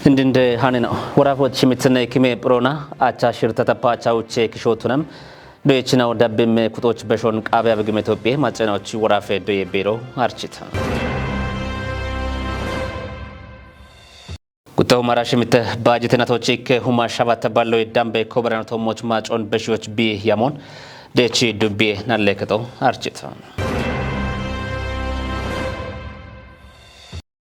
እንድንደ ሃነና ወራፎች ምትነ ከመ ፕሮና አቻ ሽርተ ተፓቻውቼ ክሾቱንም በየችናው ዳብም ኩቶች በሾን ቃቢያ በግም ኢትዮጵያ ማጨናዎች ወራፈ ዶየ ቢሮ አርችታ ጉታው ማራሽ ምተ ባጀተናቶች ከሁማ ሻባት ባለው ዳምበ ኮበራኖ ቶሞች ማጮን በሺዎች ቢ ያሞን ደቺ ዱቤ ናለከተው አርችታ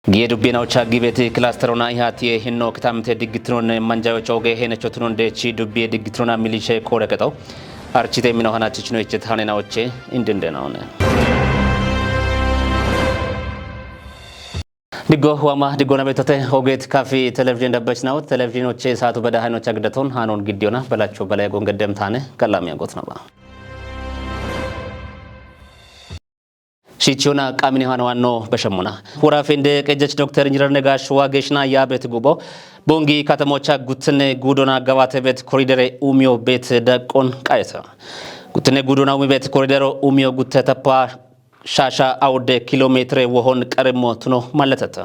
የዱቤናው ቻጊ ቤት ክላስተሮና ይሃት የህኖ ከታምተ ድግትሮን መንጃዎች ኦገ ሄነቾትሮን ደቺ ዱቤ ድግትሮና ሚሊሼ ኮረከተው አርችቴ ሚነው ሀናችች ነው እቺ ታኔናዎቼ እንድንደናውነ ዲጎ ዋማ ዲጎና ቤቶተ ኦጌት ካፌ ቴሌቪዥን ደበች ነው ቴሌቪዥኖቼ ሰዓቱ በዳሃኖች አግደቶን ሃኖን ግዲዮና በላቸው በላይ ጎንገደም ታነ ቀላም ያጎት ነው ሺቺዮና ቃሚኒ ሃናዋኖ በሸሙና ወራፌንደ ቀጀች ዶክተር ኢንጂነር ነጋሽ ዋጌሽና ያበት ጉቦ ቦንጊ ከተሞቻ ጉትነ ጉዶና ገባተ ቤት ኮሪደር ኡሚዮ ቤት ደቆን ቃይተ ጉትነ ጉዶና ኡሚ ቤት ኮሪደር ኡሚዮ ጉተ ተፓ ሻሻ አውደ ኪሎሜትር ወሆን ቀርሞ ትኖ ማለተተ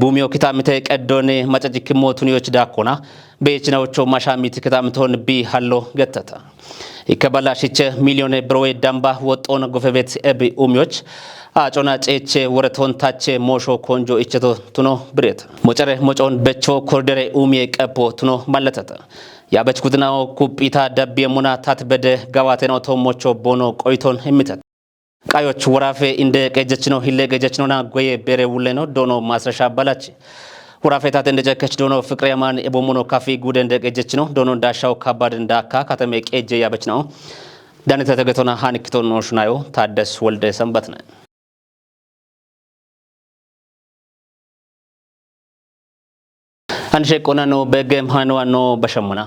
ቡሚዮ kitamite ቀዶኔ ማጨጅክ ሞቱኒዎች ዳኮና በየችናዎቹ ማሻሚት kitamቶን ቢ ሃሎ ገተተ ይከባላሽቸ ሚሊዮን ብሮዌ ዳምባ ወጦን ጎፈቤት ኤቢ ኡሚዎች አጮና ጨቼ ወረቶን ታቼ ሞሾ ኮንጆ እቸቶ ትኖ ብሬት ሞጨረ ሞጮን በቾ ኮሪደር ኡሚ ቀፖ ትኖ ማለተተ ያበችኩትናው ኩጲታ ዳብ የሙና ታትበደ ጋዋቴናው ቶሞቾ ቦኖ ቆይቶን ህምተት ቃዮች ወራፌ እንደ ቀጀች ነው ሂለ ቀጀች ነውና ጎየ በሬ ውለ ነው ዶኖ ማስረሻ ባላች ወራፌ ታት እንደጀከች ዶኖ ፍቅር ያማን የቦሞኖ ካፌ ጉደ እንደ ቀጀች ነው ዶኖ እንዳሻው ከባድ እንዳካ ከተሜ ቀጀ ያበች ነው ዳንተ ተገቶና ሃንክቶን ነው ሽናዮ ታደስ ወልደ ሰንበት ነው አንሸ ቆና ነው በገም ሃንዋ ነው በሸሙና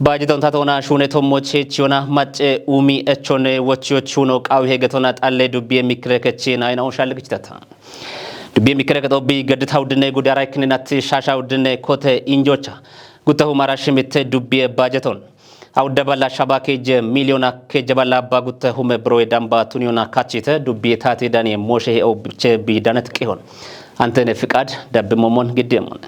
ባጅቶን ታቶና ሹኔቶ ሞቼቺዮና ማጨ ኡሚ እቾኔ ወቺዮቹ ነው ቃው ሄገቶና ጣለ ዱቤ የሚክረከቺ ናይናው ሻልግጭተታ ዱቤ የሚክረከተው ቢ ገድታው ድነ ጉዳራይ ክንናት ሻሻው ድነ ኮተ ኢንጆቻ ጉተሁ ማራሽምተ ዱቤ ባጀቶን አውደባላ ሻባከጀ ሚሊዮና ከጀባላ ባጉተሁ መብሮ ዳምባ ቱኒዮና ካቺተ ዱቤ ታቴ ዳኔ ሞሼ ኦ ብቸ ቢ ዳነት ቂሆን አንተነ ፍቃድ ዳብ ሞሞን ግዴሞን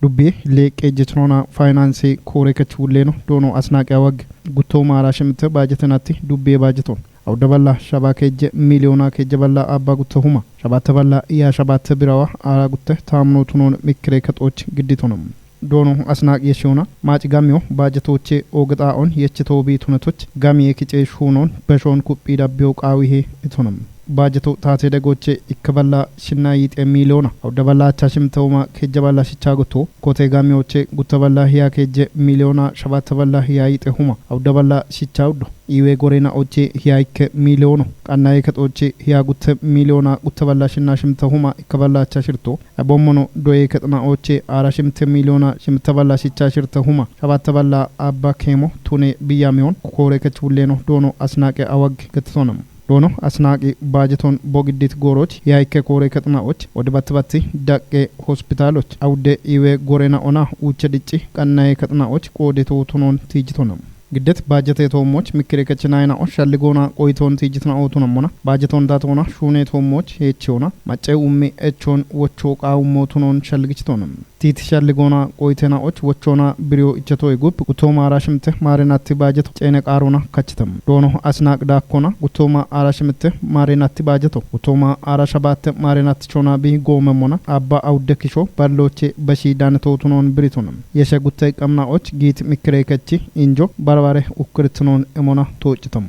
ዱቤ ለቀጀችኖና ፋይናንስ ኮሬከች ውሌኖ ዶኖ አስናቂያ ወግ ጉቶ ማራሽምተ ባጀተናቲ ዱቤ ባጀቶን አውደባላ ሻባከጀ ሚሊዮና ከጀባላ አባ ጉተሁማ ሻባተባላ ያ ሻባተ ቢራዋ አራ ጉተ ታምኖቱኖን ሚክሬ ከጦች ግዲቶንም ዶኖ አስናቅ የሽውና ማጭጋሚዮ ባጀቶቼ ኦግጣኦን የችቶ ቤቱነቶች ጋሚ የኪጨሽ ሆኖን በሾን ኩጲ ዳቢው ቃዊሄ እቶንም ባጀቶ ታቴ ደጎቼ ይከባላ ሽናይጥ ሚሊዮና አውደባላ አቻሽምተውማ ከጀባላ ሽቻጎቶ ኮቴ ጋሚዎቼ ጉተባላ ህያ ከጀ ሚሊዮና ሸባተባላ ህያ ይጤሁማ አውደባላ ሽቻውዶ ይዌ ጎሬና ኦቼ ህያይከ ሚሊዮኖ ቃናዬ ከጦቼ ህያ ጉተ ሚሊዮና ጉተባላ ሽናሽምተሁማ ይከባላ አቻሽርቶ አቦሞኖ ዶዬ ከጥና ኦቼ አራሽምተ ሚሊዮና ሽምተባላ ሽቻሽርተሁማ ሸባተባላ አባ ኬሞ ቱኔ ቢያሚዮን ኮሬከች ውሌኖ ዶኖ አስናቄ አወግ ገትቶንም ዶኖ አስናቂ ባጀቶን ቦግዲት ጎሮች ያይከ ኮሬ ከጥናዎች ወደ ባትባቲ ዳቄ ሆስፒታሎች አውደ ኢዌ ጎሬና ኦና ውቸ ድጪ ቀናዬ ከጥናዎች ቆዴቶ ቱኖን ቲጅቶንም ግደት ባጀቴ ቶሞች ምክሬ ከችናይና ኦሻልጎና ቆይቶን ቲጅትና ኦቱነሞና ባጀቶን ዳቶና ሹኔ ቶሞች ሄቺዮና ማጨው ኡሜ እቾን ወቾ ቃው ሞቱኖን ሸልግችቶንም ቲት ሸልጎና ቆይተናዎች ወቾና ብሪዮ እቸቶ ይጉብ ጉቶማ አራሽምተ ማሬናቲ ባጀቶ ጨነ ቃሩና ከችተም ዶኖ አስናቅ ዳኮና ጉቶማ አራሽምተ ማሬናቲ ባጀቶ ጉቶማ አራሻባተ ማሬናቲ ቾና ቢ ጎመሞና አባ አውደክሾ ባሎቼ በሺ ዳንቶቱኖን ብሪቶንም የሸጉተ ቀምናዎች ጊት ምክሬ ከቺ ኢንጆ ባርባሬ ኡክርትኖን እሞና ተወጭተም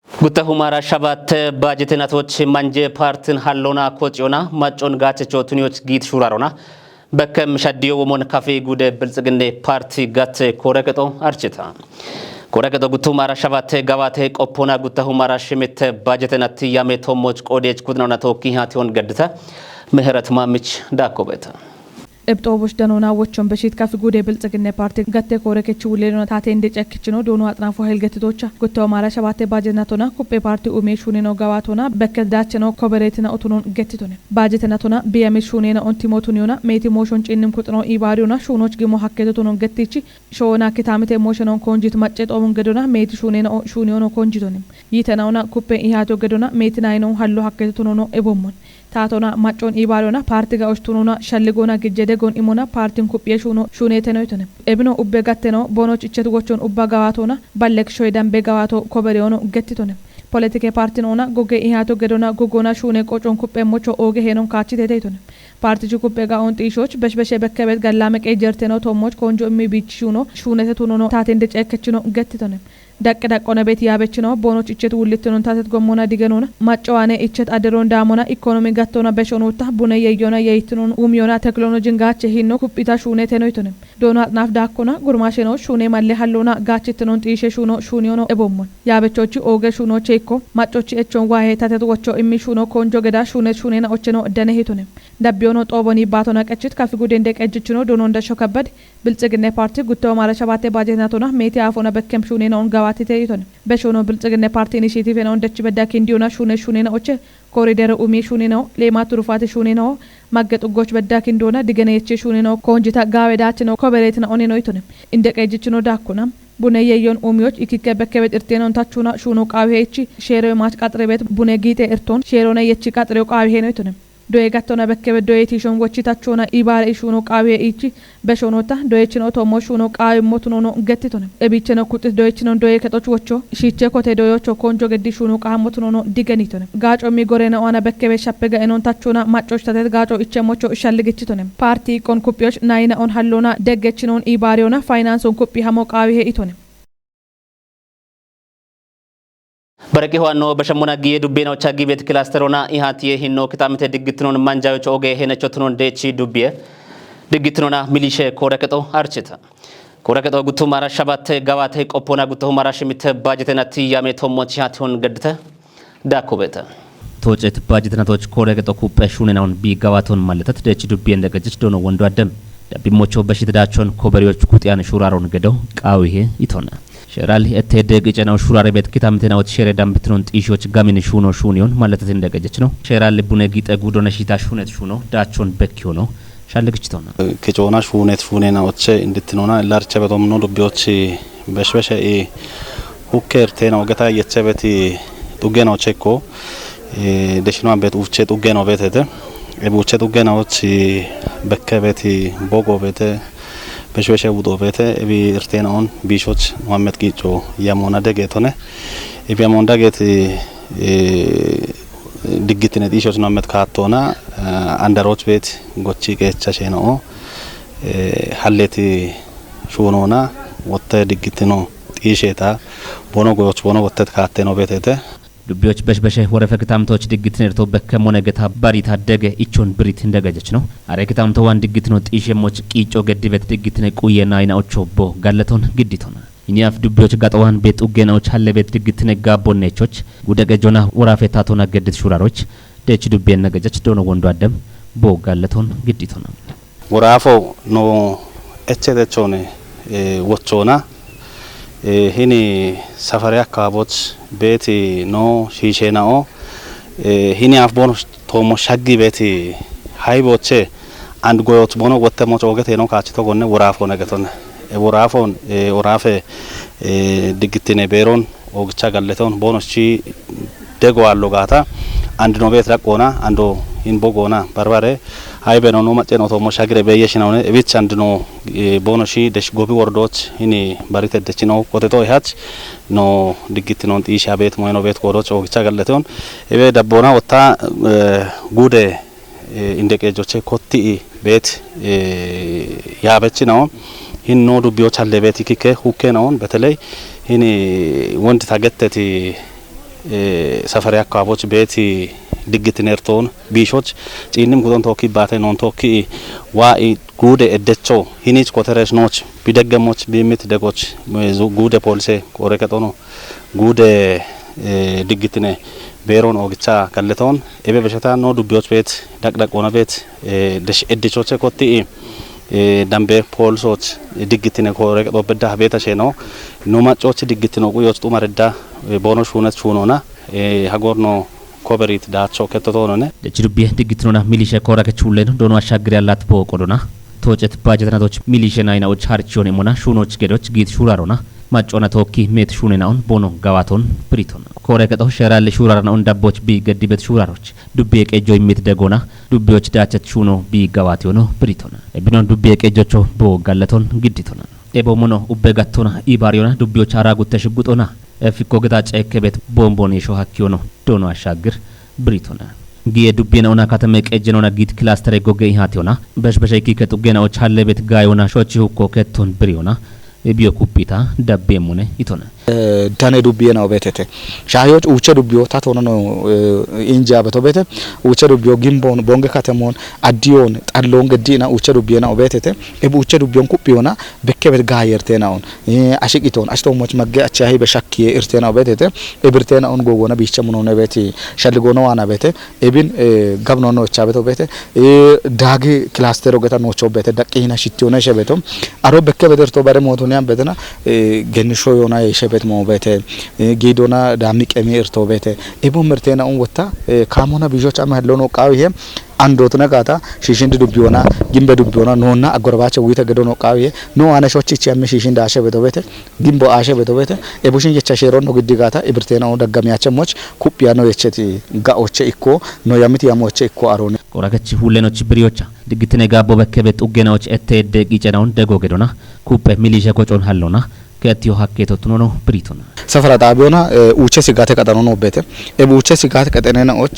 ጉተሁ ማራ ሻባት ባጀተናቶች ማንጀ ፓርትን ሃሎና ኮጪዮና ማጮን ጋቸቾ ቱኒዎች ጊት ሹራሮና በከም ሻዲዮ ወሞን ካፌ ጉደ ብልጽግኔ ፓርቲ ጋት ኮረከቶ አርችታ ኮረከቶ ጉተሁ ማራ ሻባት ጋባቴ ቆፖና ጉተሁ ማራ ሽሜተ ባጀተናት ያሜቶሞች ቆዴች ኩድናና ተወኪ ሃቲዮን ገድተ ምህረት ማምች ዳኮበተ እብጦቦች ደኖና ወቾን በሽት ካፍ ጉዴ ብልጽግና ፓርቲ ገቴ ኮረከች ውሌኖ ታቴ እንደጨክችኖ ዶኖ አጥናፎ ኃይል ገትቶቻ ጉተው ማራ ሸባቴ ባጀናቶና ኩጴ ፓርቲ ኡሜሹኔ ነው ጋዋቶና በከዳቸ ነው ኮበሬትና ኦቶኖን ገትቶነ ባጀተናቶና ቢያሜሹኔ ነው ኦንቲሞቱኒዮና ሜቲ ሞሾን ጭንም ኩጥኖ ኢባሪዮና ሹኖች ግሞ ሀከቶቶኖን ገትቺ ሾና kitamite emotional konjit macet omun gedona meti shuneno shuniono konjitonim yitenauna kuppe ihato gedona meti naino hallo hakketo tunono ebomon tatona macon ibalona parti ga ostunona shalligona gejede gon imona partin kuppe shuno shuneteno itone ebino ubbe gatteno bonoch ichet gochon ubba gawatona ballek shoydan be gawato koberiono gettitone politike partinona goge ihato gedona gogona shune qochon kuppe mocho oge henon kachite itone ፓርቲቹ ኩፔጋ ኦን ጢሾች በሽበሸ በከበት ጋላመቀ ጀርተኖ ቶሞች ኮንጆ የሚቢችሹኖ ሹነተ ቱኖ ታቴ እንደጨከችኖ ገትተነ ደቅ ደቆነ ቤት ያበችኖ ቦኖች እቸት ውልትኖ ታተት ጎሞና ዲገኖና ማጨዋኔ እቸት አደሮን ዳሞና ኢኮኖሚ ጋቶና በሾኖታ ቡነ የዮና የይትኖ ኡሚዮና ቴክኖሎጂን ጋቸ ሂኖ ኩፒታ ሹነተ ነው ይተነ ዶና ናፍ ዳኮና ጉርማሽኖ ሹኔ ማለ ሀሎና ጋችትኖ ጢሸ ሹኖ ሹኒዮኖ ኤቦሞን ያበቾቹ ኦገ ሹኖ ቼኮ ማጮች እቾን ዋሄ ታተት ወቾ እሚ ሹኖ ኮንጆ ገዳ ሹኔና ኦቸኖ ደነ ሂቶነ ዳቢዮኖ ጦቦኒ ባቶና ቀጭት ካፍ ጉዴ እንደቀጅችኖ ዶኖ እንደሾ ከበድ ብልጽግና ፓርቲ ጉተው ማራሻባቴ ባጀናቶና ሜቲ አፎና በከም ሹኔና ኦን ጋዋቲቴ ይቶነ በሾኖ ብልጽግና ፓርቲ ኢኒሺቲቭ ነው እንደች በዳኪ እንዲዮና ሹኔና ኦቸ ኮሪደር ኡሚ ሹኔናው ሌማቱ ሩፋቴ ሹኔናው ማገጡጎች በዳኪ እንዲዮና ዲገነ የቸ ሹኔናው ኮንጂታ ጋዌዳችኖ ኮበሬትና ኦኔኖ ይቶነ እንደቀጅችኖ ዳኩና ቡነ የዮን ኡሚዎች ኢኪከ በከበት እርቴኖን ታቹና ሹኖ ቃዌቺ ሼሮ ማች ቃጥሬ ቤት ቡነ ጊቴ እርቶን ሼሮና የቺ ቃጥሬው ቃዌ ነው ይቶነ doye gattona bekkebe doyeti shon gochitachona ibare ishuno qawe ichi beshonota doyechino tomo shuno qawe motuno gettitone ebicheno kutis doyechino doye ketoch wocho shiche kote doyocho konjo geddi shuno qawe motuno digenitone gacho mi gorena ona bekkebe shappega enon tachona machoch tatet gacho iche mocho shalligichitone parti kon kupioch naina on hallona deggechinon ibariona finance on kupi hamo qawe itone barake hoano bashamuna giye dubbena ochagi bet clusterona ihatiye hinno kitamite digitnon manjayoch oge henechotnon dechi dubbiye digitnona milishe koreketo archita koreketo gutu mara shabate gawate qopona gutu mara shimite bajetenati yame tomochi haton gedte dakobeta ቶጨት ባጀትናቶች ኮረገጦ ኩペሹኔናውን ቢጋዋቶን ማለታት ደች ዱብዬ እንደገጀች ዶኖ ወንዶ አደም ዳቢሞቾ በሽተዳቸውን ኮበሪዎች ኩጥያን ሹራሮን ገደው ቃዊሄ ይቶና ሸራል እተደግ ጨናው ሹራሬ ቤት ኪታምተናውት ሸሬ ዳምብትኖን ጢሾች ጋሚን ሹኖ ሹኒዮን ማለታት እንደገጀች ነው ሸራል ቡነ ጊጠ ጉዶነ ሺታ ሹነት ሹኖ ዳቾን በኪዮ ነው ሻለግችቶና ከጮና ሹነት ፉኔናዎች እንድትኖና ላርቸ በዶምኖ ዱብዮች በሽበሸ ሁከርቴና ወገታ የቸበቲ ዱገናው ቸኮ ደሽኗን ቤት ውቼ ዱገናው ቤተተ እቡቼ ዱገናዎች በከቤቲ ቦጎ ቤተ በሽበሸ ውዶ ቤተ እቢ እርቴናውን ቢሾች መሐመድ ጊጮ ያሞና ደገቶነ እቢ ያሞና ደገት ድግትነ ዲሾች መሐመድ ካቶና አንደሮች ቤት ጎቺ ገቻሸ ነው ሐሌቲ ሹኖና ወተ ድግትኖ ጢሼታ ቦኖ ጎች ቦኖ ወተት ካቴ ነው ቤተተ ዱብዮች በሽበሸ ወረፈ ክታምቶች ድግትነ እርቶ በከሞነ ገታ ባሪታ ደገ ኢቾን ብሪት እንደገጀች ነው አሬ ክታምቶ ዋን ድግትኖ ጢሼሞች ቂጮ ገድበት ድግትነ ቁየና አይናዎቾ ቦ ጋለቶን ግዲቶና ኢኒያፍ ዱብዮች ጋጠዋን ቤት ኡገናዎች ሐለ ቤት ድግትነ ጋቦነቾች ጉደገጆና ወራፌታቶና ገድት ሹራሮች ደች ዱብዬ ነገጀች ዶኖ ወንዶ አደም ቦ ጋለቶን ግዲቶና ወራፎ ኖ እቸደቾነ ወቾና ሂኒ ሰፈሪ አካባቢዎች ቤት ኖ ሺሼናኦ ሂኒ አፍቦን ቶሞ ሻጊ ቤት ሃይቦቼ አንድ ጎዮት ቦኖ ወተሞች ወገቴ ነው ካችቶ ጎነ ወራፎ ነገቶነ ወራፎን ወራፌ ድግትኔ ቤሮን ኦግቻ ጋለቶን ቦኖቺ ደጎ አሎ ጋታ አንድ ነው ቤት ለቆና አንዶ ኢንቦጎና በርባሬ ሃይበኖ ነው ማጨኖ ቶሞ ሻግሬ በየሽናው እብቻ አንድ ነው ቦኖሺ ደሽ ጎቢ ወርዶች ሂኒ ባሪተ ደችኖ ቆቴቶ ይሃች ኖ ድግት ነው ጢሻ ቤት ሞይኖ ቤት ቆሮች ኦግቻ ጋለቶን እቤ ደቦና ወታ ጉዴ እንደቀጆቼ ኮቲ ቤት ያበች ነው ሂኖ ዱብዮች አለ ቤት ይከ ሁከ ነው በተለይ ሂኒ ወንድ ታገተቲ ሰፈሪ አካባቢዎች ቤት ድግት ነርቶን ቢሾች ጪንም ጉዶን ቶኪ ባተ ኖን ቶኪ ዋኢ ጉዴ እደቾ ሂኒች ኮተረሽ ኖች ቢደገሞች ቢሚት ደጎች ጉዴ ፖሊሴ ቆረቀጦ ነው ጉዴ ድግትነ ቤሮን ኦግቻ ከለቶን ኤቤ በሸታ ነው ዱቢዎች ቤት ዳቅዳቅ ሆነ ቤት ደሽ እድቾቼ ኮቲ ዳምቤ ፖልሶች ድግትነ ኮረቅ ዶበዳ ቤታ ሸኖ ኖማጮች ድግትነ ቁዮች ጡማረዳ ቦኖ ሹነት ሹኖና ሀጎርኖ ኮበሪት ዳቾ ከተቶነነ ለችዱቤ ድግትኖና ሚሊሻ ኮራከቹለን ዶኖ አሻግር ያላት ቦቆዶና ተወጨት ባጀትናቶች ሚሊሻ ናይናዎች harchion emona ሹኖች ገዶች ጊት ሹራሮና ማጮና ቶኪ ሜት ሹኔናውን ቦኖ ጋዋቶን ብሪቶን ኮረቀጦ ሸራል ሹራራናውን ዳቦች ቢገዲበት ሹራሮች ዱቤ ቀጆ ይሚት ደጎና ዱቤዎች ዳቸት ሹኖ ቢጋዋት ሆኖ ብሪቶን እብኖን ዱቤ ቀጆቾ ቦጋለቶን ግዲቶን ኤቦሞኖ ኡበጋቶና ኢባሪዮና ዱቤዎች አራጉት ተሽጉጦና እፊኮ ገታጨ ከቤት ቦምቦን የሾሃኪዮኖ ዶኖ አሻግር ብሪቶን ጊየ ዱቤናውና ከተመ ቀጀኖና ጊት ክላስተር ጎገ ይሃቲዮና በሽበሸኪ ከጡገናዎች ሀለ ቤት ጋዮና ሾቺ ሁኮ ከቶን ብሪዮና ቢዮ ኩፒታ ዳቤሙነ ይቶና ዳኔ ዱቤ ነው ቤተተ ሻዮች ኡቸ ዱቢዮ ታቶነ ነው ኢንጃ በተበተ ኡቸ ዱቢዮ ጊምቦን ቦንገ ከተሞን አዲዮን ጣሎን ገዲና ኡቸ ዱቤ ነው ቤተተ እቡ ኡቸ ዱቢዮን ኩፒዮና በከበት ጋየርቴ ነው አሽቂቶን አሽቶሞች መገ አቻይ በሻኪ እርቴ ነው ቤተተ እብርቴ ነው ጎጎና ቢቸሙ ነው ቤተ ሸልጎ ነው ዋና ቤተ እብን ጋብኖ ነው ቻ ቤተ ዳግ ክላስተር ገታ ነው ቾ ቤተ ደቂና ሽቲዮና ሸበቶም አሮ በከበደርቶ ባረ ሞቶኒያ በተና ገንሾ ዮና የሸበት ሞበተ ጌዶና ዳሚ ቀሚ እርቶ ቤተ እቡ ምርቴና ወታ ካሞና ቢጆች አማለው ነው ቃው ይሄ አንዶት ነጋታ ሺሽንድ ዱቢዮና ጊምበ ዱቢዮና ኖና አጎርባቸው ዊተ ገዶ ነው ቃው ይሄ ኖ አነሾች ቺያም ሺሽንድ አሸ በተበተ ጊምቦ አሸ በተበተ እቡሽን የቻሸሮ ነው ግዲጋታ እብርቴና ደጋሚያቸሞች ኩፒያ ነው የቸቲ ጋኦቼ ኢኮ ነው ያምት ያሞቼ ኢኮ አሮነ ቆራከች ሁሌኖች ብሪዮቻ ድግትነ ጋቦ በከበት ጡገናዎች እተደ ቂጨናውን ደጎ ገዶና ኩፔ ሚሊሻ ኮጮን ሀሎና ከቲዮ ሀኬቶ ተኖኖ ብሪቶና ሰፈራ ጣቢዮና ኡቸ ሲጋተ ቀጠኖ ነው ቤተ ኡቸ ሲጋተ ቀጠነናዎች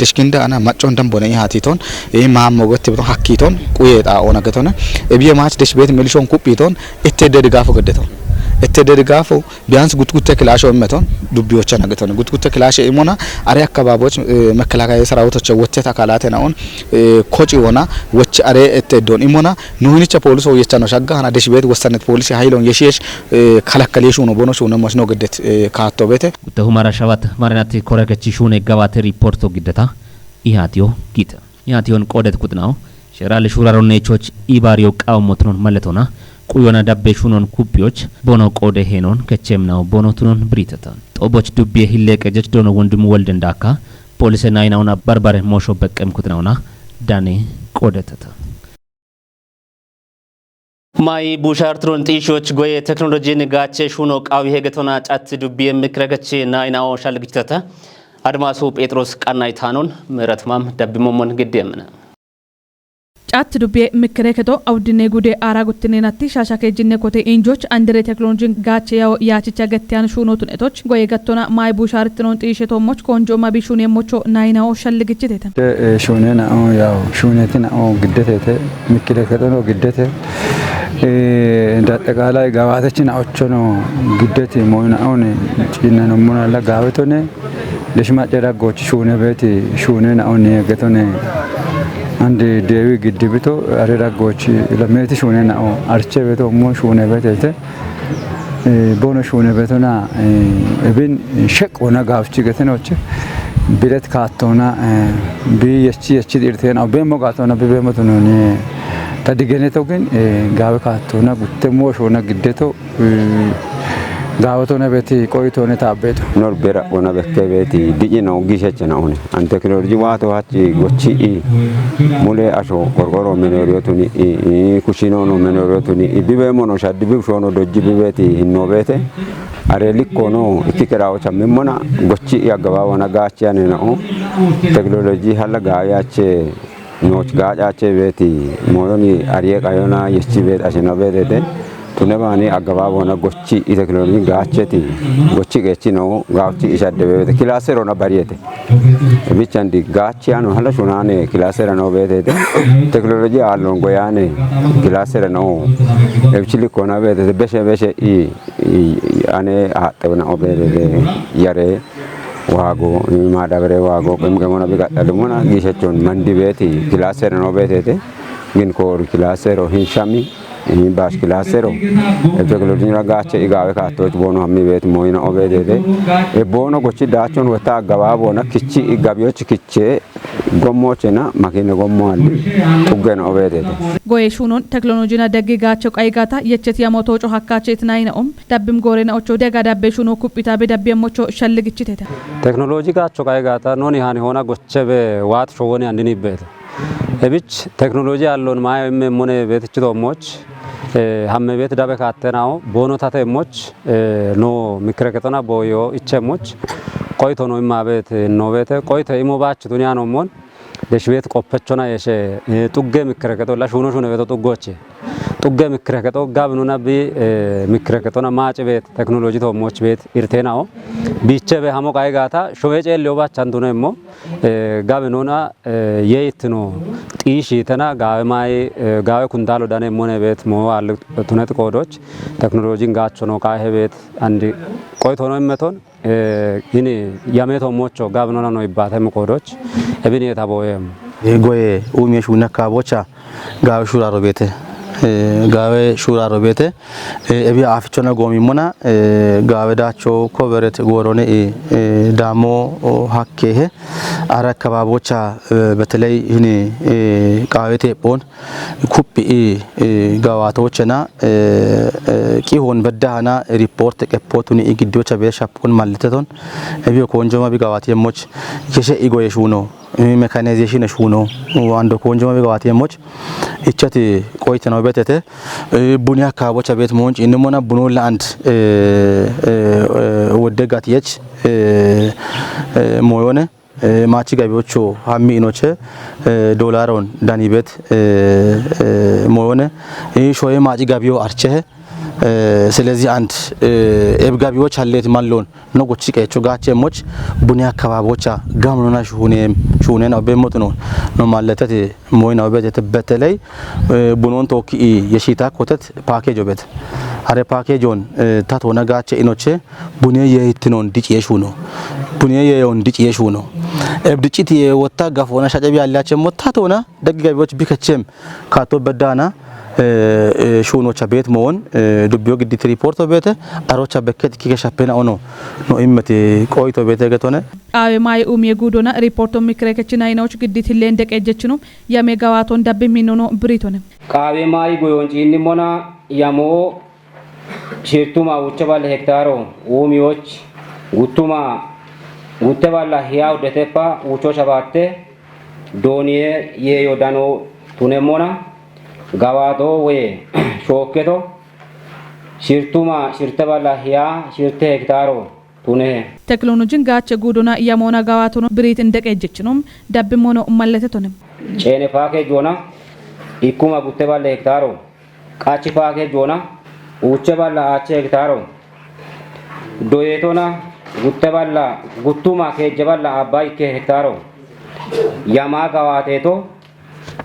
ደሽኪንዳ አና ማጮን ደምቦነ ያቲቶን ማሞገት ብሎ ሀኪቶን ቁየጣ ኦና ገቶና እብየ ማች ደሽ ቤት ሚሊሾን ኩፒቶን እተደ ድጋፉ ገደተው እተደ ድጋፉ ቢያንስ ጉትጉት ክላሽ ወመቶን ዱቢዮቻ ነገቶን ጉትጉት ክላሽ ኢሞና አሪ አካባቢዎች መከላከያ ሰራዊቶች ወተት አካላተ ናውን ኮጪ ሆና ወጭ አሪ እተዶን ኢሞና ኑህኒቻ ፖሊስ ወየቻ ነው ሻጋ አና ደሽ ቤት ወሰነት ፖሊስ ሃይሎን የሺሽ ከለከሌሹ ነው ቦኖ ሹነ መስኖ ገደት ካቶ ቤተ ጉተሁ ማራሻባት ማራናቲ ኮረከቺ ሹነ ጋባተ ሪፖርቶ ግደታ ኢሃቲዮ ጊተ ኢሃቲዮን ቆደት ቁጥናው ሸራል ሹራሮን ነቾች ኢባሪዮ ቃው ሞትኖን መለቶና ቁዮና ዳቤ ሹኖን ኩፒዎች ቦኖ ቆደ ሄኖን ከቸምናው ቦኖ ቱኖን ብሪተታ ጦቦች ዱቤ ሂሌ ቀጀች ዶኖ ወንድሙ ወልድ እንዳካ ፖሊስ ናይናውና ባርባረ ሞሾ በቀም ኩጥናውና ዳኔ ቆደተታ ማይ ቡሻርትሮን ጢሾች ጎየ ቴክኖሎጂ ንጋቸ ሹኖ ቃው ሄገቶና ጫት ዱቤ ምክረገች ናይናው ሻልግጭተታ አድማሱ ጴጥሮስ ቃናይታኖን ምረትማም ዳብሞሞን ግዴምና ጫት ዱቤ ምክረከቶ አውድኔ ጉዴ አራ ጉትኔናቲ ሻሻከ ጅኔ ኮቴ ኢንጆች አንድሬ ቴክኖሎጂ ጋቸ ያው ያቺቻ ገቲያን ሹኖቱን እቶች ጎየ ገቶና ማይ ቡሻርትሮን ጢሸቶሞች ኮንጆማ ቢሹን የሞቾ ናይናው ሻልግጭተታ ሹኔና ያው ሹኔትና ግደተተ ምክረከቶ ነው ግደተ እንዳጠቃላይ ጋባተችን አውቾ ነው ግደት ሞይና አሁን ጭነ ነው ሞናላ ጋባቶነ ለሽማጨራ ጎች ሹኔ ቤት ሹኔና አሁን ገቶነ አንድ ዴዊ ግድብቶ አረዳጎች ለሜት ሹኔና አርቸ ቤቶ ሞ ሹኔ ቤት ቦኖ ሹኔ ቤቶና እብን ሸቅ ሆነ ጋብቺ ገተኖች ብረት ካቶና ቢየቺ ኢርቴና በሞ ጋቶና በበሞቶ ነው ታዲገኔቶ ግን ጋብ ካቶና ጉተሞ ሾና ግደቶ ጋወቶ ነቤቲ ቆይቶ ነታበቱ ኖርቤራ ወና በከቤቲ ዲጂ ነው ጊሸች ነው አን ቴክኖሎጂ ዋቶ ሃቺ ጎቺ ሙሌ አሾ ቆርቆሮ መኖሪያቱኒ ኩሽኖ ነው መኖሪያቱኒ ቢበሞ ነው ሻድቢ ሾኖ ዶጂ ቢቤቲ ኖቤቴ አሬሊኮ ነው ኢቲከራው ቻመሞና ጎቺ ያገባ ወና ጋቻኔ ነው ቴክኖሎጂ ሀለጋ ያቼ ኖች ጋጫቼ ቤቲ ሞዮኒ አሪየ ቃዮና የቺ ቤት አሽና ቤቴ ቱነባኒ አገባቦና ጎቺ ቴክኖሎጂ ጋቸቲ ጎቺ ገቺ ነው ጋውቺ ኢሻደበ ክላሰሮ ነው ባሪየተ ቢቻንዲ ጋቺያኖ ሀለሹናኔ ክላሰሮ ነው ቤቴ ቴክኖሎጂ አሎን ጎያኔ ክላሰሮ ነው እብችሊ ኮና ቤቴ በሸ አኔ አጠብና ኦቤሬ ያሬ ዋጎ ማዳበሬ ዋጎ ቀምቀሞና ቢጋጣሉሞና ጊሸቾን መንዲ ቤቲ ክላሰሮ ነው ቤቴ ግን ኮር ክላሰሮ ሂንሻሚ baashkilaasero teknolojii ragaacha igaawe kaattooti boonu hammi beet mooyina obeedede boono gochi daachuun wata gabaabona kichi igabyochi kichee gommochena makine gommoalli uggen obeedede goye shunon teknolojiina daggi gaacho qaygata yecheti yamotocho hakkacheet naayinaum dabbim goorena ocho daga dabbe shuno kuppita be dabbe mocho shalligichitete teknoloji gaacho qaygata noni hani hona gochebe waat showoni andini beet ebich teknoloji allon maayo mone beetchito moch hamme beet dabe kaattenao bono tate moch no mikreketona boyo ichemoch qoyto no imma beet no beete qoyto imo baach dunya no mon deshbet qoppechona yeshe tugge mikreketo la shuno beto tuggoche tugge mikreketo gabnuna bi mikreketona maac beet teknoloji to moch beet irtenao bichebe hamo qaygata showeche leoba chanduna immo gabnuna yeitno ጢሺ ተና ጋwe mai gawe kundalo dane mone bet mo al tunet kodoch teknolojin gacho no ka hebet andi qoyto no meton ini yameto mocho gabno no ibate mo kodoch ebini taboyem goye umesh unaka bocha gawe shura robete gawe shura robete ebi afichona gomi mona gawe dacho coverate gorone damo hakkehe ara kababocha በተለይ እኔ ቃዌቴ ፖን ኩፕ ጋዋቶችና ቂሆን በዳና ሪፖርት ቀፖቱን ኢግዶቻ በሻፖን ማለተቶን እቢ ኮንጆማ ቢጋዋት የሞች ከሸ ኢጎየሹ ነው ሜካናይዜሽን እሹ ነው አንዶ ኮንጆማ ቢጋዋት የሞች እቸት ቆይተ ነው በተተ ቡኒያ ካቦቻ ቤት ሞንጭ እንሞና ቡኖ ለአንድ ወደጋት የች ሞዮነ ማቺ ጋቢዎቹ ሀሚ ኢኖቼ ዶላሮን ዳኒበት ሞዮነ ሾይ ማቺ ጋቢዮ አርቸ ስለዚህ አንድ ኤብጋቢዎች አለት ማሎን ነጎቺ ቀቾ ጋቸ ሞች ቡኒያ አካባቢዎቻ ጋምኖና ሹኔን አበሞት ነው ነው ማለተት ሞይና በጀት በተለይ ቡኖን ቶኪ የሺታ ኮተት ፓኬጅ በት አረ ፓኬጆን ታቶና ጋቸ ኢኖቼ ቡኒያ የይትኖን ዲጪየሹ ነው ቡኒያ የዮን ዲጪየሹ ነው እብድጪት የወታ ጋፎና ሻጨቢ ያላቸው ሞታቶና ደግጋቢዎች ቢከቸም ካቶ በዳና ሹኖቻ ቤት መሆን ዱቢዮ ግዲት ሪፖርት ቤተ አሮቻ በከት ኪከሻፔና ኦኖ ነው ኢመት ቆይቶ ቤተ ገቶነ አዌ ማይ የጉዶና ሪፖርቶ ሚክረከችና አይናዎች ግዲት ለ እንደቀጀች ነው የሜጋዋቶን ዳብ ሚኖኖ ብሪቶነ ቃዌ ማይ ጎዮንጪ እንሞና ያሞ ሺርቱማ ውቸባለ ሄክታሮ ኡሚዎች ጉቱማ ጉተባላ ህያው ደተፓ ውቾ ሸባቴ ዶኒየ የዮዳኖ ቱነሞና gawaado we shoketo shirtuma shirtabala hiya shirte hektaro tune teknolojin gache gudona yamona gawatono brit indekejechnom dabbimono malletetonem chene paake jona ikuma guttebala hektaro qachi paake jona uchebala ache hektaro doyetona guttebala guttuma ke jebala abai ke hektaro yama gawateto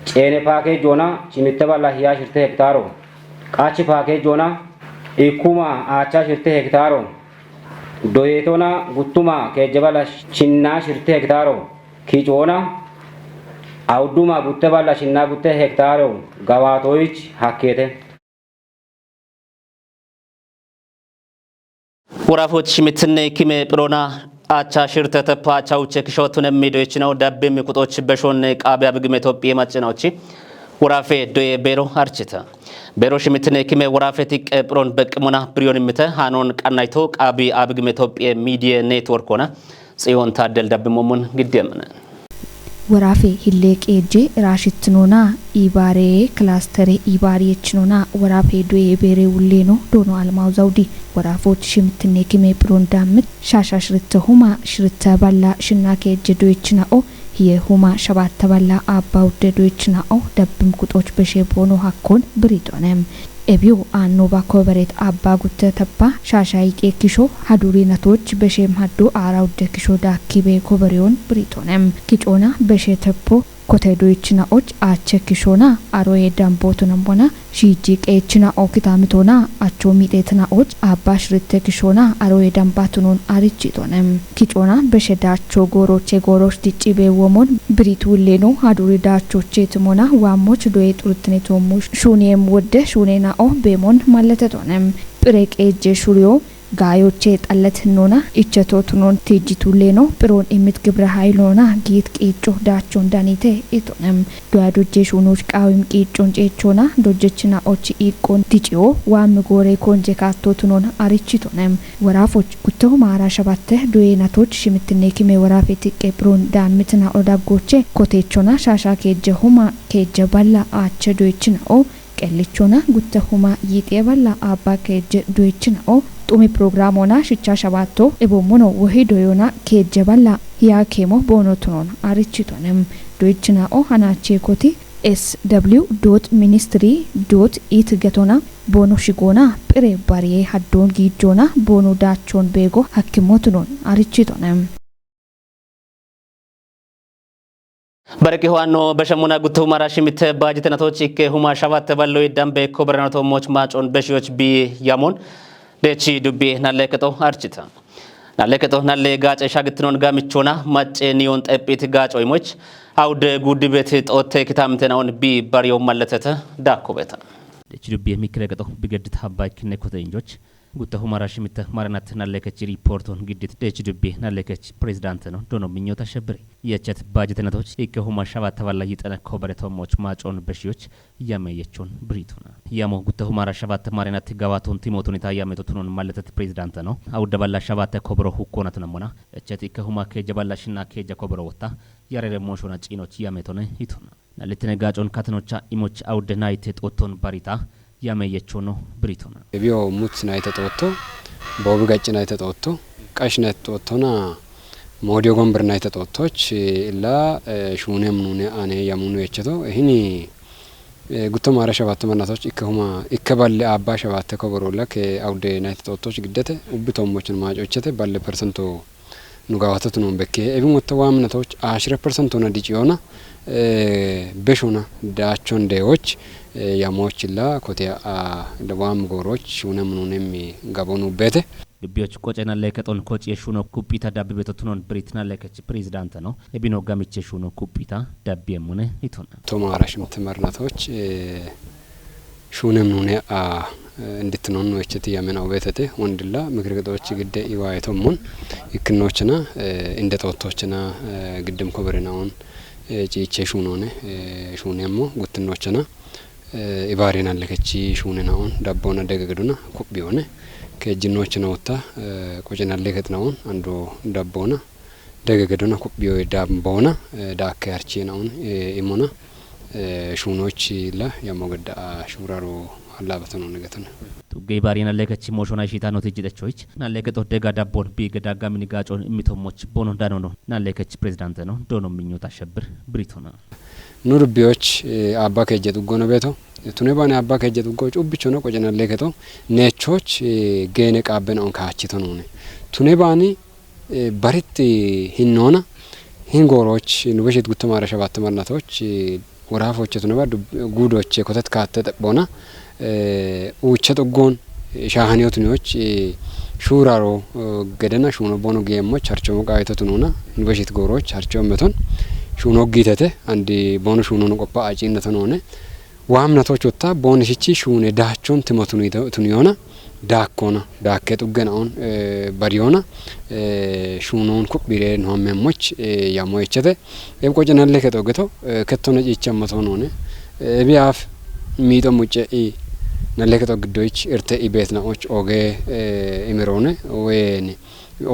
चेने पाके जोना चिमित्ते वाला हिया शिरते हेक्टारो काची पाके जोना एकुमा आचा शिरते हेक्टारो दोयेतोना गुत्तुमा के जवाला चिन्ना शिरते हेक्टारो खींचोना आउडुमा गुत्ते वाला चिन्ना गुत्ते हेक्टारो गवातोइच हाकेते ወራፎች ሽምትነ ኪሜ ፕሮና አቻ ሽርተ ተፓቻው ቸክሾቱን የሚዶች ነው ዳብ የሚቁጦች በሾን ቃቢያ በግም ኢትዮጵያ ማጨናዎች ወራፌ ዶዬ ቤሮ አርችታ ቤሮ ሽምትነ ኪሜ ወራፌ ቲቀፕሮን በቅሙና ብሪዮን ምተ ሃኖን ቀናይቶ ቃቢ አብግም ኢትዮጵያ ሚዲያ ኔትወርክ ሆነ ጽዮን ታደል ዳብ ሞሙን ግደምነ ወራፌ ሂሌቅ ኤጄ ራሽትኖና ኢባሬ ክላስተር ኢባሪ እችኖና ወራፌ ዶዬ ቤሬ ውሌኖ ዶኖ አልማው ዛውዲ ወራፎች ሽምትነ ኪሜ ፕሮን ዳምት ሻሻሽርተ ሁማ ሽርተ ባላ ሽናኬ ጀዶይችናኦ የሁማ ሸባት ተባላ አባው ደዶይችናኦ ደብም ቁጦች በሼቦኖ ሀኮን ብሪቶነም ኤቢዮ አኖባ ኮበሬት አባ ጉተ ተባ ሻሻይ ቄኪሾ ሀዱሪነቶች በሼም ሀዱ አራው ደኪሾ ዳኪቤ ኮበሬውን ብሪቶነም ኪጮና በሼ ተፖ ኮቴዶችና ኦች አቸክሾና አሮዬ ዳምቦቱንም ሆነ ሺጂ ቀችና ኦክታምቶና አቾ ሚጤትና ኦች አባሽርተክሾና አሮዬ ዳምባቱኑን አርጭቶንም ኪጮና በሸዳቾ ጎሮች ዲጪቤ ወሞን ብሪቱ ሌኖ አዱሪ ዳቾቼ ትሞና ዋሞች ዶይ ጡርትኔቶሙ ሹኔም ወደ ሹኔና ኦ ቤሞን ማለተቶንም ብሬቅ እጄ ሹሪዮ ጋዮቼ ጠለትኖና እቸቶቱኖን ቴጂቱሌኖ ፕሮን ኢሚት ግብረ ኃይሎና ጊት ቂጮ ዳቾን ዳኒቴ ኢቶንም ዶያዶጄ ሹኖች ቃዊም ቂጮን ጨቾና ዶጀችና ኦች ኢቆን ዲጪዮ ዋም ጎሬ ኮንጄ ካቶቱኖን አሪቺቶንም ወራፎች ጉተው ማራ ሸባተ ዶየናቶች ሽምትኔ ኪሜ ወራፌት ቄፕሮን ዳምትና ኦዳጎቼ ኮቴቾና ሻሻ ከጀሁማ ከጀባላ አቸ ዶይችና ኦ ቀልቾና ጉተሁማ ይጤባላ አባ ከጀ ዶይችና ኦ ጡሚ ፕሮግራሞና ሽቻ ሸባቶ እቦሞኖ ወሂዶዮና ከጀባላ ያ ኬሞ ቦኖቱኖን አርቺቶንም ዶይችና ኦ ሃናቼ ኮቲ sw.ministry.it ገቶና ቦኖ ሽጎና ፕሬ ባሪዬ ሀዶን ጊጆና ቦኖ ዳቾን ቤጎ ሀኪሞቱኖን አርቺቶንም በረቂ ሆኖ በሸሙና ጉቱ ማራሽ ባጅተናቶች ኢከ ሁማ ሻባት ባለው ደምበ ኮበረናቶ ሞች ማጮን በሺዎች ቢ ያሞን ደቺ ዱቤ ናለከቶ አርቺታ ናለከቶ ናለ ጋጨ ሻግትኖን ጋምቾና ማጨ ኒዮን ጠጲት ጋጭ ወይሞች አውደ ጉድቤት ጦተ ክታምተናውን ቢ ባሪዮ ማለተተ ዳኮበታ ደቺ ዱቤ የሚከለቀጠው ቢገድት ሀባይ ከነኮተንጆች ጉተሁ ማራሽ ማረናት ናለከች ሪፖርቱን ግድት ደቺ ዱቤ ናለከች ፕሬዝዳንት ነው ዶኖ ምኞታ ሸብሬ የቸት ባጅተናቶች ኢከሁ ማሻባት ተባላ ይጠነኮ በረቶሞች ማጮን በሺዎች ያመየቹን ብሪቱና ያሞ ጉተሁ ማራሻባት ማረናት ጋባቶን ቲሞቱን ታያመቱን ማለተት ፕሬዝዳንት ነው አውደ ባላ ሻባት ኮብሮ ሁኮናት ነውና እቸት ኢከሁ ማከ ጀባላሽና ከጀ ኮብሮ ወጣ ያረረ ሞሾና ጪኖች ያመቶነ ይቱና ለተነጋጮን ካትኖቻ ኢሞች አውደ ናይት ጦቶን ባሪታ ያመየቹ ነው ብሪቱና ቢዮ ሙት ናይ ተጦቶ ቦብጋጭ ናይ ተጦቶ ቃሽ ናይ ተጦቶና ሞዲዮ ጎንበር ናይ ተጦቶች ኢላ ሹኔም ኑኔ አኔ ያሙኑ የቸቶ ይህኒ ጉቶ ማራ ሸባት መናቶች ኢከሁማ ኢከባለ አባ ሸባት ኮበሮላ ከአውደ ናይ ተጦቶች ግደተ ኡብቶሞችን ማጮቸተ ባለ ፐርሰንቶ ኑጋዋተቱ ነው በከ እቢም ወተዋምነቶች 10% ሆነ ዲጂዮና በሾና ዳቾን ደዎች ያሞችላ ኮቴ ደዋም ጎሮች ሹነም ኑኔም ጋቦኑ በተ ቢዮች ቆጨና ለከቶን ኮጭ የሹኖ ኩፒታ ዳብ ቤቶቱኖን ብሪትና ለከች ፕሬዝዳንት ነው እቢኖ ጋሚቼ ሹኖ ኩፒታ ዳብ የሙነ ይቶና ቶማራሽም ተመርናቶች ሹነም ኑኔ እንድትኖን ነው እቺ ያመናው በተተ ወንድላ ምክርገጦች ግደ ይዋይቶሙን ይክኖችና እንደ ጦቶችና ግድም ኮበረናውን ጪቼ ሹኖነ ሹኔሞ ጉትኖችና ኢባሬና ለከቺ ሹነናውን ዳቦና ደገገዱና ኩቢዮነ ከጅኖች ነውታ ቆጨና ለከትናውን አንዱ ዳቦና ደገገዱና ኩቢዮ ዳቦና ዳከርቺ ነውን ኢሞና ሹኖች ላ ያሞገዳ ሹራሮ አላበተ ነው ነገተነ ቱገይ ባሪና ለከቺ ሞሾና ሺታ ነው ትጅደቾች ናለከቶ ደጋ ዳቦን ቢገዳጋ ምን ጋጮን እሚቶሞች ቦኖ ዳኖ ነው ናለከቺ ፕሬዝዳንት ነው ዶኖ ምኞታ ሸብር ብሪቶና ኑርቢዎች አባ ከጀቱ ጎነ ቤቶ ቱኔባኔ አባ ከጀቱ ጎጭ ኡብቾ ነው ቆጨና ለከቶ ነቾች ገነ ቃበናውን ካቺቶ ነው ቱኔባኔ ባሪት ሂኖና ሂንጎሮች ንበሽት ጉቶ ማራ ሸባት መርናቶች ወራፎች ቱኔባ ጉዶች ኮተት ካተጠቦና ኡቸ ጥጎን ሻሃኒዮቱኞች ሹራሮ ገደና ሹኖ ቦኖ ጌሞች አርቾ ቃይተቱኑና ንበሽት ጎሮች አርቾ መቶን ሹኖ ጊተተ አንዲ ቦኖ ሹኖ ቆጳ አጪነት ነውነ ዋምናቶች ወጣ ቦንሽቺ ሹኔ ዳቾን ትመቱኑ ቱኒዮና ዳኮና ዳከ ጥገናውን ባሪዮና ሹኖን ኩቢሬ ነው መሞች ያሞየቸተ የቆጨና ለከተገቶ ከተነ ጪቸመቶ ነውነ ቢያፍ ሚጦ ሙጨ ነለከቶ ግዶች እርተ ኢቤት ናዎች ኦጌ ኢምሮነ ወይኔ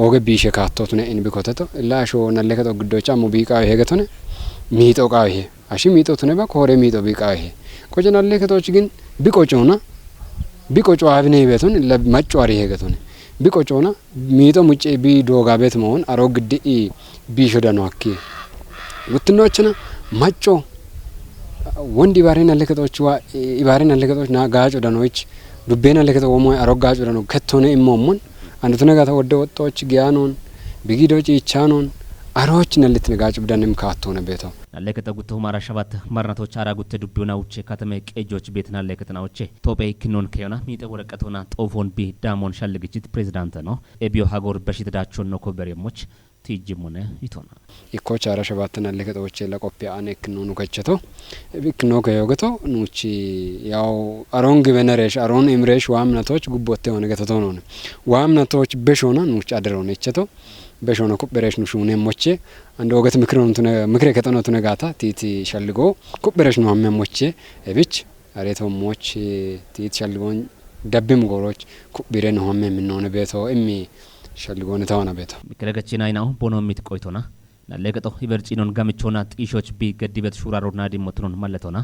ኦጌ ቢሸ ካቶቱነ ኢን ቢኮተቶ ላሾ ነለከቶ ግዶች አሙ ቢቃው ሄገቶነ ሚጦ ቃው ይሄ አሺ ሚጦ ተነ ባኮሬ ሚጦ ቢቃው ይሄ ቆጨና ነለከቶች ግን ቢቆጮና ቢቆጮ አብኔ ቤቱን ለማጫሪ ሄገቶነ ቢቆጮና ሚጦ ሙጨ ቢ ዶጋ ቤት መሆን አሮ ግድ ቢሾ ደኖ አኪ ውትኖችና ማጮ ወንዲ ባሬና ለከቶች ኢባሬና ለከቶች ና ጋጭ ደኖች ዱቤና ለከቶ ወሞ አሮጋጭ ደኖ ከተነ ኢሞሞን አንዱ ተነጋታ ወደ ወጣዎች ጊያኖን ቢጊዶች ይቻኖን አሮች ነልት ነጋጭ ብደንም ካቶነ ቤቶ ናለከተ ጉተ ሁማራ ሸባት ማርናቶች አራጉተ ዱቢውና ውቼ ከተመ ቀጆች ቤት ናለከተና ውቼ ቶጴ ክኖን ከዮና ሚጠ ወረቀቶና ጦፎን ቢ ዳሞን ሻለግጭት ፕሬዝዳንት ነው ኤቢዮ ሀጎር በሽተዳቸው ነው ኮበሬሞች ቲጅሙነ ይቶና ኢኮች አራ ሸባት ናለከተዎች ለቆፒያ አኔ ክኖኑ ከቸቶ ቢክኖ ከዮገቶ ኑቺ ያው አሮን ግበነሬሽ አሮን ኢምሬሽ ዋምናቶች ጉቦቴ ሆነ ገተቶ ነው ዋምናቶች በሾና ኑቺ አደረው ነቸቶ በሾና ኮበሬሽኑ ሹኔ ሞቼ አንድ ወገት ምክረ ከተነቱ ነጋታ ቲቲ ሸልጎ ኮበሬሽኑ አመ ሞቼ እብች አሬቶ ሞች ቲቲ ሸልጎን ደብም ጎሮች ኮበሬን ሆመ ምንሆነ ቤቶ እሚ ሸልጎን ተዋና ቤቶ ምክረገችና አይናው ቦኖሚት ቆይቶና ናለገጦ ይበርጪኖን ጋምቾና ጢሾች ቢ ገዲበት ሹራሮና ዲሞትኖን ማለቶና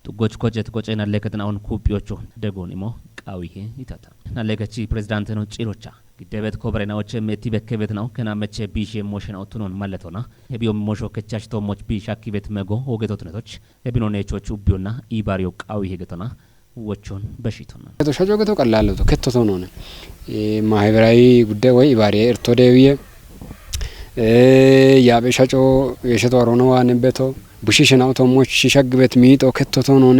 ጥጎች ኮጀት ቆጨና ለከተናውን ኩፒዮቹ ደጎኒሞ ቃዊሄ ይታታ ናለገቺ ፕሬዝዳንት ነው ጪሮቻ ግደበት ኮበሬናዎች ሜቲ በከበት ነው ከናመቸ ቢሽ ሞሽን አውቱኖን ማለቶና የቢዮም ሞሾ ከቻሽ ቶሞች ቢሻኪ ቤት መጎ ወገቶትነቶች የቢኖኔቾቹ ቢዮና ኢባሪዮ ቃዊሄ ገቶና ወቾን በሽቶና ከተሻጆ ገቶ ቀላልቶ ከተቶ ነው ማህበራዊ ጉዳይ ወይ ኢባሪ እርቶዴዊየ ያበሻጮ የሸቶ አሮነዋ ንበቶ ቡሽሽናው ቶሞች ሲሸግበት ሚጦ ከተቶ ነው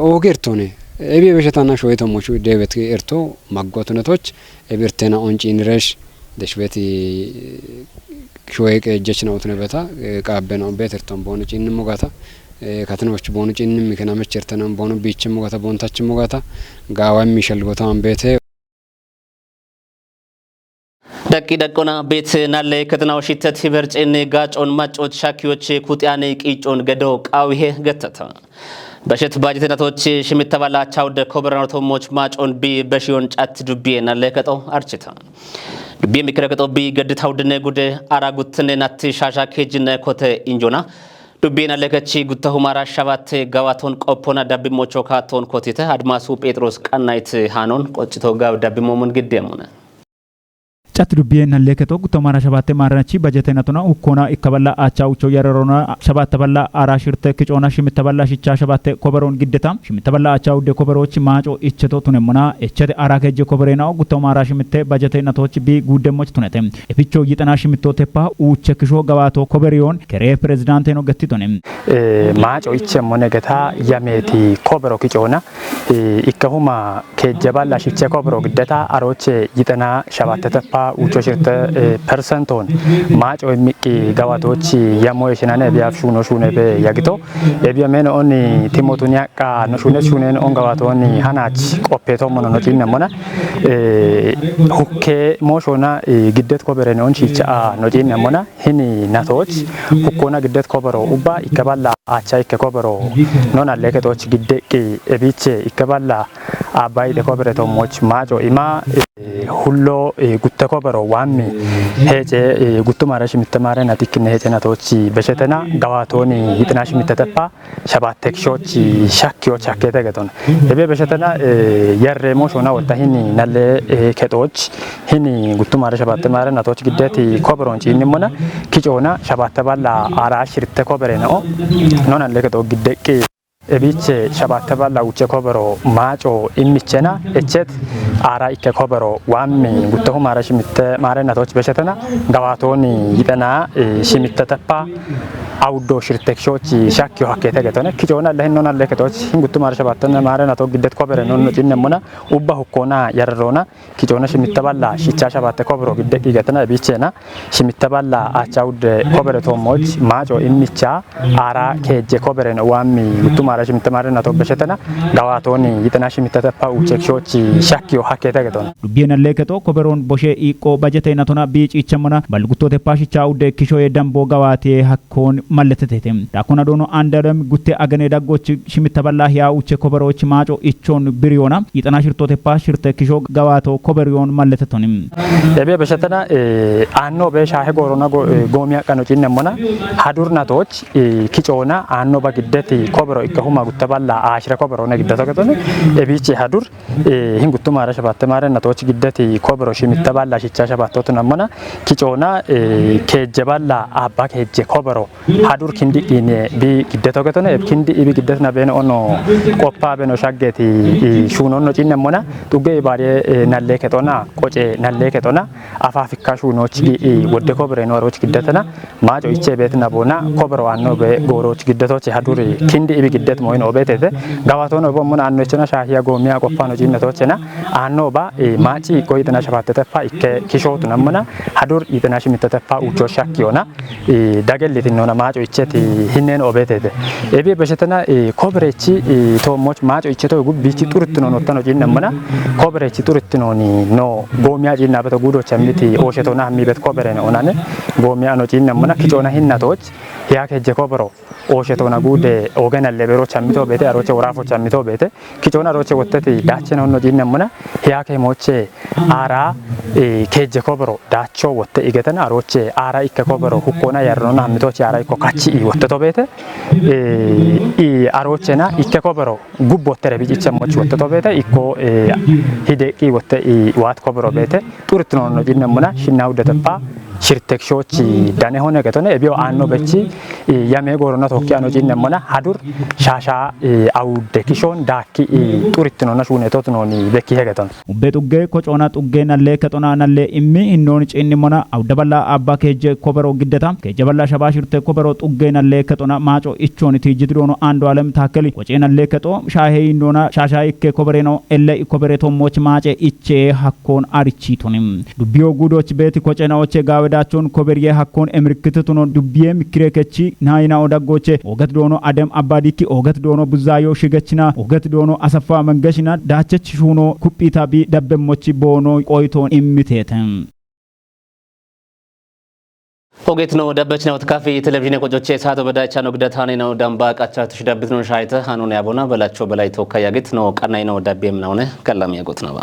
ኦገርቶኔ ኤቢ በሽታና ሾይቶሞቹ ዴበት ኤርቶ ማጓቱነቶች ኤብርቴና ኦንጪንረሽ ደሽበት ሾይቀ እጀችናው ተነበታ ቃበናው ቤተርቶን ቦኑ ጪን ሞጋታ ከተኖች ቦኑ ጪን ምከናመች ኤርተናም ቦኑ ቢች ሞጋታ ቦንታች ሞጋታ ጋዋም ሚሸልጎታን ቤተ ደቂ ደቆና ቤት ናለ ከተናው ሽተት ይበርጭን ጋጮን ማጮት ሻኪዎች ኩጥያኔ ቂጮን ገዶ ቃዊሄ ገተተ በሸት ባጀተናቶች ሽምተባላቻው ደ ኮበራኖቶሞች ማጮን ቢ በሽዮን ጫት ዱቢ ናለከጦ አርችታ ዱቢ ሚከረከጦ ቢ ገድታው ድነ ጉደ አራጉትነ ናት ሻሻ ከጅነ ኮተ ኢንጆና ዱቢ ናለከቺ ጉተሁ ማራ ሻባት ጋዋቶን ቆፖና ዳቢሞቾ ካቶን ኮቲተ አድማሱ ጴጥሮስ ቀናይት ሃኖን ቆጭቶ ጋብ ዳቢሞሙን ግዴሙነ ጫት ዱቢዬ ናለከቶ ጉተማራ ሸባቴ ማራቺ በጀተናቱና ኡኮና ኢከበላ አቻውቾ ያረሮና ሸባተ በላ አራሽርተ ክጮና ሽምተበላ ሽቻ ሸባቴ ኮበሮን ግደታም ሽምተበላ አቻው ደ ኮበሮች ማጮ እቸቶ ቱነሙና እቸደ አራከጀ ኮበሬናው ጉተማራ ሽምተ በጀተናቶች ቢ ጉደሞች ቱነተ እፊቾ ይጠና ሽምቶ ተፓ ኡቸክሾ ገባቶ ኮበሪዮን ከሬ ፕሬዝዳንት ነው ገቲቶነ ማጮ እቸሞነ ገታ ያሜቲ ኮበሮ ክጮና ኢከሁማ ከጀባላ ሽቸ ኮበሮ ግደታ አሮቼ ይጠና ሸባተ ተፓ ውቾ ሽርተ ፐርሰንቶን ማጮ የሚቂ ጋዋቶች ያሞሽናነ ቢያፍሹ ነው ሹነ በያግቶ ኤቢያሜን ኦን ቲሞቱን ያቃ ነው ሹነ ሹነን ኦን ጋዋቶን ሃናች ቆፔቶ ሞኖ ነው ቲነሞና ሁኬ ሞሾና ግደት ኮበረኔውን ቺቻ ነው ቲነሞና ሂኒ ናቶች ሁኮና ግደት ኮበሮ ኡባ ይከባላ አቻ ይከኮበሮ ኖና ለከቶች ግደቂ ኤቢቼ ይከባላ አባይ ደኮበረቶሞች ማጮ ኢማ ሁሎ ጉተ ኮበሮ ዋሚ ሄጨ ጉቱ ማራሽ ምተማረ ናቲክነ ሄጨናቶች በሸተና ጋዋቶኒ ይጥናሽ ምተተፋ ሸባተክሾች ሻኪዎች አከተ ገቶን ለበ በሸተና የረሞ ሾና ወጣሂኒ ናለ ከጦች ሂኒ ጉቱ ማራሽ ሸባተማረ ናቶች ግደት ኮበሮን ጪንሞና ኪጮና ሸባተባላ አራሽ ርተ ኮበረ ነው ኖና ለከጦ ግደቂ ኤቢቼ ሸባተባላ ውቼ ኮበሮ ማጮ ኢሚቸና እቸት አራ ኢከ ኮበሮ ዋሚ ጉተሁ ማራሽ ምተ ማረናቶች በሸተና ጋዋቶኒ ይጠና ሽምተተፓ አውዶ ሽርተክሾች ሻኪዮ ሀከተ ገተነ ኪጮና ለህኖና ለከቶች ጉቱ ማራሽ ሸባተና ማረናቶ ግደት ኮበረ ነው ጭነሞና ኡባ ሁኮና ያረሮና ኪጮና ሽምተባላ ሽቻ ሸባተ ኮበሮ ግደቂ ገተና ኤቢቼና ሽምተባላ አቻውድ ኮበረ ቶሞች ማጮ ኢሚቻ አራ ከጀ ኮበረ ነው ዋሚ ጉቱ ማራሽ ምተማረ ናቶ በሸተና ጋዋቶኒ ይጠናሽ ምተተፋ ውቸክሾች ሻኪዮ ሀከተ ገተነ ዱቢየና ለከቶ ኮበሮን ቦሼ ኢቆ ባጀተናቶና ቢጭ ይቸመና ባልጉቶ ተፓሽቻው ደ ኪሾ የደምቦ ጋዋቴ ሀኮን ማለተተም ዳኮና ዶኖ አንደረም ጉቴ አገኔ ዳጎች ሽምተበላ ያ ውቸ ኮበሮች ማጮ ኢቾን ብሪዮና ይጠናሽርቶ ተፓሽርተ ኪሾ ጋዋቶ ኮበሪዮን ማለተቶንም ለበ በሸተና አኖ በሻሄ ጎሮና ጎሚያ ቀኖጪነሞና ሀዱርናቶች ኪጮና አኖ በግደት ኮበሮ ሁማ ጉተባላ አሽረ ኮበሮ ነግደቶ ገቶነ ኤቢቼ ሀዱር ይህን ጉቱ ማራሽ shabatte maarannatoch giddati kobro shimittaballa shicha shabattot namona kicoona keejjaballa abba keejje kobro hadur kindi ine bi giddato gatone kindi ibi giddatna beno ono qoppa beno shaggeti shuunonno cinnamona tugge bare nalle ketona qoce nalle ketona afafikka shuunoch wodde kobre nooroch giddatana maajo iche betna bona kobro anno be goroch giddatoch hadur kindi ibi giddat moyno betete gawatono bo mon anno chena shahiya gomiya qoppano cinnatochena anno ba maaci koytana shabatte fa ikke kishotu namana hadur itana shimitte fa ucho shakkiona dagellitinona maajo icheti hinnen obetete ebi beshetana kobrechi tomoch maajo icheto gubbichi turutino nottano cinnamana kobrechi turuttinoni no gomiya cinna beto gudo chamiti oshetona hammi bet kobrene onane gomiya no cinnamana kichona hinnatoch hiake je kobro oshetona gude ogena lebero chamito bete aroche urafo chamito bete kichona roche wottati dachena no cinnamana hiake moche ara keje kobro dacho wotte igetana aroche ara ikke kobro hukkona yarrona hammitochi ara ikko kachi wotteto bete arochena ikke kobro gubbottere bichicha mochi wotteto bete ikko hideki wotte wat kobro bete turtino no cinnamana shinawdetepa shirtekshochi dane hone gatone ebio anno bechi yame gorona tokki ano cinnamana hadur shasha awde kishon daki turittino na shune totnoni bekki hegaton ubbe tugge ko cona tugge nalle ketona nalle immi innoni cinnimona awdaballa abba keje kobero giddata keje balla shabashirte kobero tugge nalle ketona maaco ichoni tijidrono ando alam takeli ko cena nalle keto shahe indona shasha ikke kobereno elle ikobere to moch maace icce hakkon arichitonim dubbiyo gudoch beti ko cena oche gawe daachon koberiye hakkon emrikituno dubbiye mikrekechi naayina odagoche ogat dono adem abadiki ogat dono buzayo shigachina ogat dono asafa mangashina daachech shuno kuppita bi dabbe mochi bono qoyton imiteten ኦጌት ነው ደበች ነው ተካፊ ቴሌቪዥን ቆጆቼ ሳቶ በዳቻ ነው ግደታኔ ነው ዳምባ ቃቻ ተሽዳብት ነው ሻይተ ሃኑን ያቦና በላቸው በላይ ተወካያገት ነው ቀናይ ነው ዳቤም ነውነ ከላም ያጎት ነው